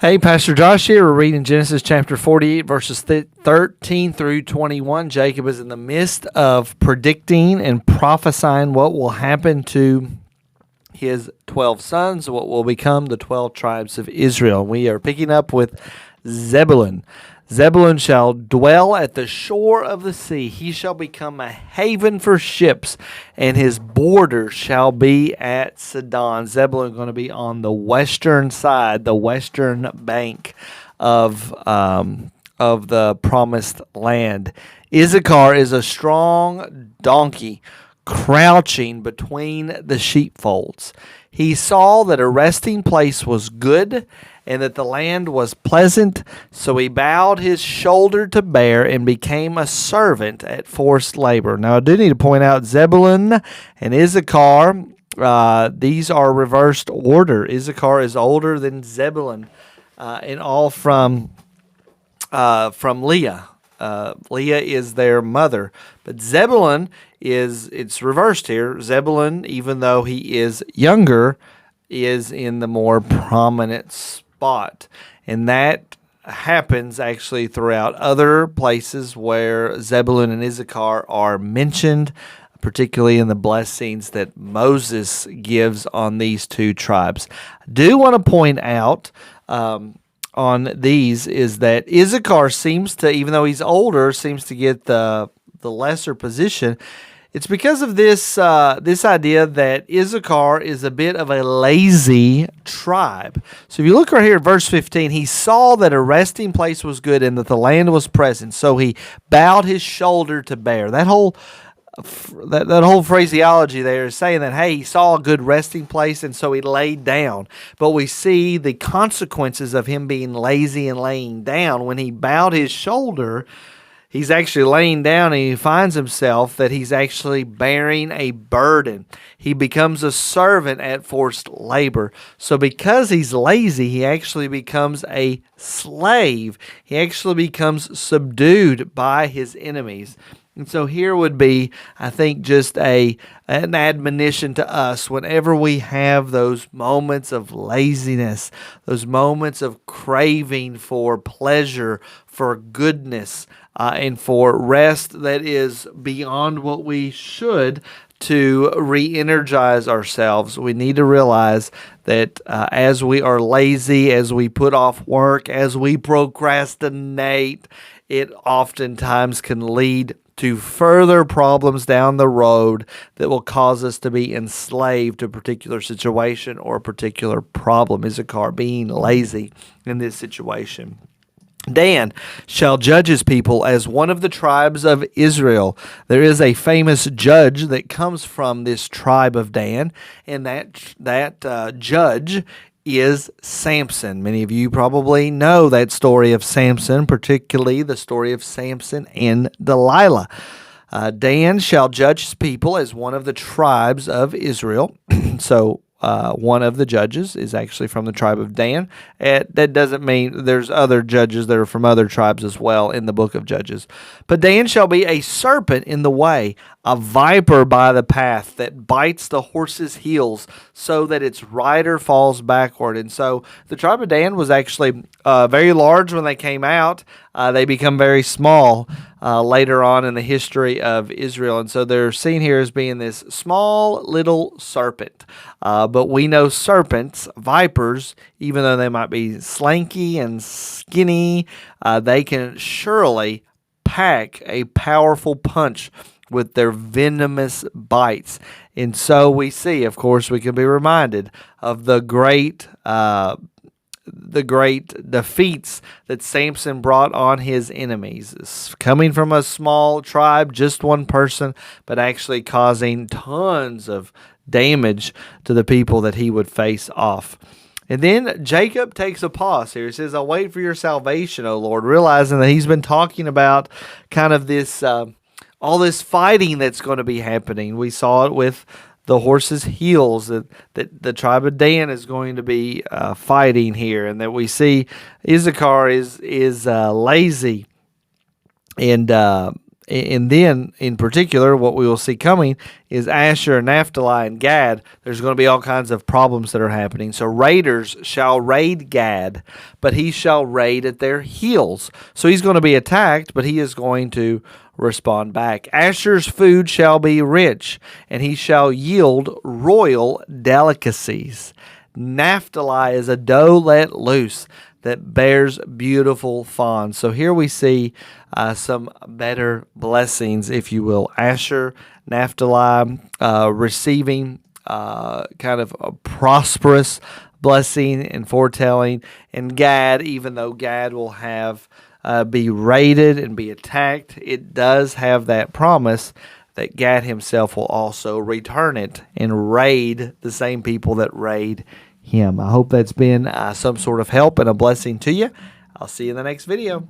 Hey, Pastor Josh here. We're reading Genesis chapter 48, verses 13 through 21. Jacob is in the midst of predicting and prophesying what will happen to his 12 sons, what will become the 12 tribes of Israel. We are picking up with Zebulun. Zebulun shall dwell at the shore of the sea. He shall become a haven for ships, and his border shall be at Sidon. Zebulun going to be on the western side, the western bank of the promised land. Issachar is a strong donkey crouching between the sheepfolds. He saw that a resting place was good and that the land was pleasant, so he bowed his shoulder to bear and became a servant at forced labor. Now, I do need to point out Zebulun and Issachar, these are reversed order. Issachar is older than Zebulun, and all from Leah. Leah is their mother, but Zebulun it's reversed here. Zebulun, even though he is younger, is in the more prominent spot, and that happens actually throughout other places where Zebulun and Issachar are mentioned, particularly in the blessings that Moses gives on these two tribes. I do want to point out on these is that Issachar seems to, even though he's older, seems to get the lesser position. It's because of this idea that Issachar is a bit of a lazy tribe. So if you look right here at verse 15, he saw that a resting place was good and that the land was present, so he bowed his shoulder to bear. That whole phraseology there is saying that, hey, he saw a good resting place and so he laid down. But we see the consequences of him being lazy and laying down. When he bowed his shoulder, he's actually laying down and he finds himself that he's actually bearing a burden. He becomes a servant at forced labor. So because he's lazy, he actually becomes a slave. He actually becomes subdued by his enemies. And so here would be, I think, just an admonition to us whenever we have those moments of laziness, those moments of craving for pleasure, for goodness, and for rest that is beyond what we should, to re-energize ourselves. We need to realize that as we are lazy, as we put off work, as we procrastinate, it oftentimes can lead to further problems down the road that will cause us to be enslaved to a particular situation or a particular problem. Issachar being lazy in this situation. Dan shall judge his people as one of the tribes of Israel. There is a famous judge that comes from this tribe of Dan, and that judge is Samson. Many of you probably know that story of Samson, particularly the story of Samson and Delilah. Dan shall judge his people as one of the tribes of Israel. So one of the judges is actually from the tribe of Dan. That doesn't mean there's other judges that are from other tribes as well in the book of Judges. But Dan shall be a serpent in the way, a viper by the path that bites the horse's heels so that its rider falls backward. And so the tribe of Dan was actually very large when they came out. They become very small later on in the history of Israel. And so they're seen here as being this small little serpent. But we know serpents, vipers, even though they might be slanky and skinny, they can surely pack a powerful punch with their venomous bites. And so we see, of course, we can be reminded of the great defeats that Samson brought on his enemies. It's coming from a small tribe, just one person, but actually causing tons of damage to the people that he would face off. And then Jacob takes a pause here. He says, "I'll wait for your salvation, O Lord," realizing that he's been talking about kind of this all this fighting that's going to be happening. We saw it with the horse's heels that the tribe of Dan is going to be fighting here, and that we see Issachar is lazy and And then, in particular, what we will see coming is Asher, Naphtali, and Gad. There's going to be all kinds of problems that are happening. So raiders shall raid Gad, but he shall raid at their heels. So he's going to be attacked, but he is going to respond back. Asher's food shall be rich, and he shall yield royal delicacies. Naphtali is a doe let loose that bears beautiful fawns. So here we see some better blessings, if you will. Asher, Naphtali receiving kind of a prosperous blessing and foretelling. And Gad, even though Gad will have be raided and be attacked, it does have that promise that Gad himself will also return it and raid the same people that raid him. I hope that's been some sort of help and a blessing to you. I'll see you in the next video.